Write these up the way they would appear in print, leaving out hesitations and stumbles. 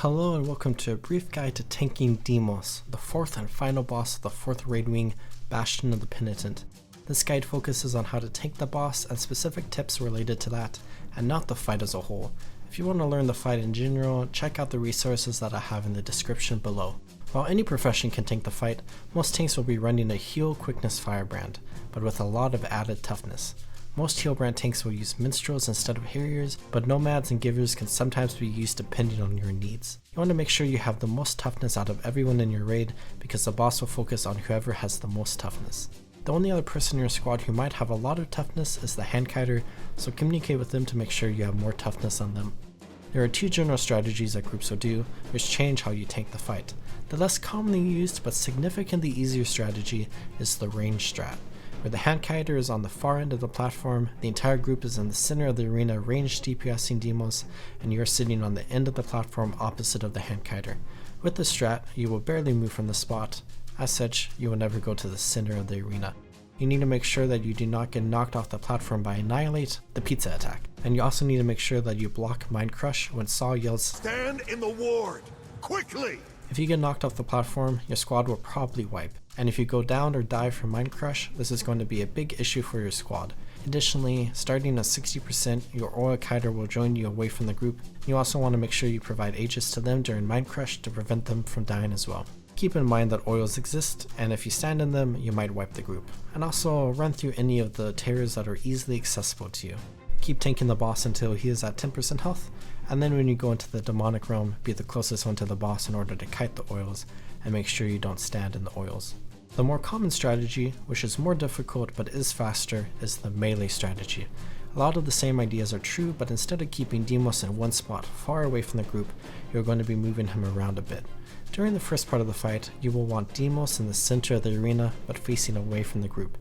Hello and welcome to a brief guide to tanking Deimos, the fourth and final boss of the 4th raid wing, Bastion of the Penitent. This guide focuses on how to tank the boss and specific tips related to that, and not the fight as a whole. If you want to learn the fight in general, check out the resources that I have in the description below. While any profession can tank the fight, most tanks will be running a heal quickness firebrand, but with a lot of added toughness. Most heal brand tanks will use minstrels instead of harriers, but nomads and givers can sometimes be used depending on your needs. You want to make sure you have the most toughness out of everyone in your raid, because the boss will focus on whoever has the most toughness. The only other person in your squad who might have a lot of toughness is the handkiter, so communicate with them to make sure you have more toughness on them. There are two general strategies that groups will do, which change how you tank the fight. The less commonly used but significantly easier strategy is the range strat, where the handkiter is on the far end of the platform, the entire group is in the center of the arena range DPSing Deimos, and you are sitting on the end of the platform opposite of the handkiter. With this strat, you will barely move from the spot. As such, you will never go to the center of the arena. You need to make sure that you do not get knocked off the platform by Annihilate, the pizza attack. And you also need to make sure that you block Mind Crush when Saw yells, "Stand in the ward! Quickly!" If you get knocked off the platform, your squad will probably wipe. And if you go down or die from Mind Crush, this is going to be a big issue for your squad. Additionally, starting at 60%, your oil kiter will join you away from the group. You also want to make sure you provide Aegis to them during Mind Crush to prevent them from dying as well. Keep in mind that oils exist, and if you stand in them, you might wipe the group. And also run through any of the terrors that are easily accessible to you. Keep tanking the boss until he is at 10% health, and then when you go into the demonic realm, be the closest one to the boss in order to kite the oils, and make sure you don't stand in the oils. The more common strategy, which is more difficult but is faster, is the melee strategy. A lot of the same ideas are true, but instead of keeping Deimos in one spot far away from the group, you're going to be moving him around a bit. During the first part of the fight, you will want Deimos in the center of the arena but facing away from the group.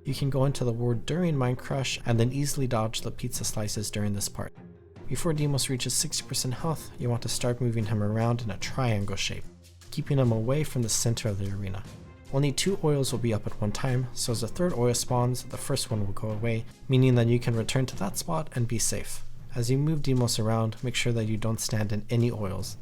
You can go into the ward during Mind Crush and then easily dodge the pizza slices during this part. Before Deimos reaches 60% health, you want to start moving him around in a triangle shape, keeping him away from the center of the arena. Only 2 oils will be up at one time, so as the third oil spawns, the first one will go away, meaning that you can return to that spot and be safe. As you move Deimos around, make sure that you don't stand in any oils.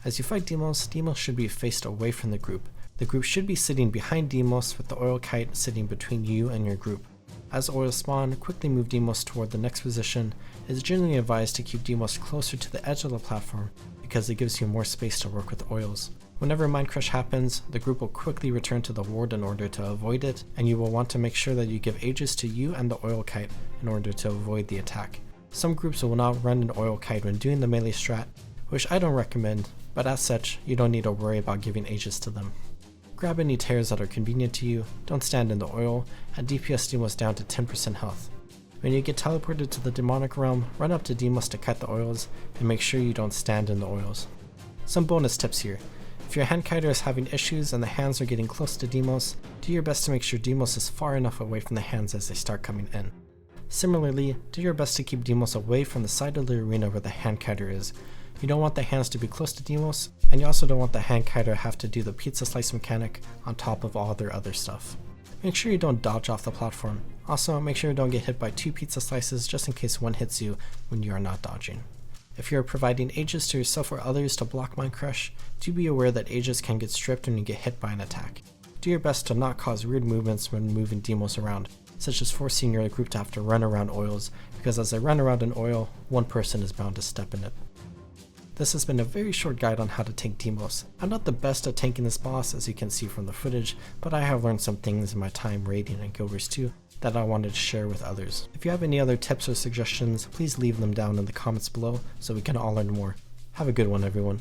As you fight Deimos, Deimos should be faced away from the group. The group should be sitting behind Deimos with the oil kite sitting between you and your group. As oils spawn, quickly move Deimos toward the next position. It is generally advised to keep Deimos closer to the edge of the platform because it gives you more space to work with oils. Whenever Mind Crush happens, the group will quickly return to the ward in order to avoid it, and you will want to make sure that you give Aegis to you and the oil kite in order to avoid the attack. Some groups will not run an oil kite when doing the melee strat, which I don't recommend, but as such, you don't need to worry about giving Aegis to them. Grab any tears that are convenient to you, don't stand in the oil, and DPS Deimos down to 10% health. When you get teleported to the demonic realm, run up to Deimos to cut the oils, and make sure you don't stand in the oils. Some bonus tips here. If your handkiter is having issues and the hands are getting close to Deimos, do your best to make sure Deimos is far enough away from the hands as they start coming in. Similarly, do your best to keep Deimos away from the side of the arena where the handkiter is. You don't want the hands to be close to Deimos, and you also don't want the handkiter to have to do the pizza slice mechanic on top of all their other stuff. Make sure you don't dodge off the platform. Also, make sure you don't get hit by 2 pizza slices just in case one hits you when you are not dodging. If you are providing Aegis to yourself or others to block Mind Crush, do be aware that Aegis can get stripped when you get hit by an attack. Do your best to not cause weird movements when moving Deimos around, such as forcing your group to have to run around oils, because as they run around an oil, one person is bound to step in it. This has been a very short guide on how to tank Deimos. I'm not the best at tanking this boss, as you can see from the footage, but I have learned some things in my time raiding and Guild Wars 2 that I wanted to share with others. If you have any other tips or suggestions, please leave them down in the comments below so we can all learn more. Have a good one, everyone.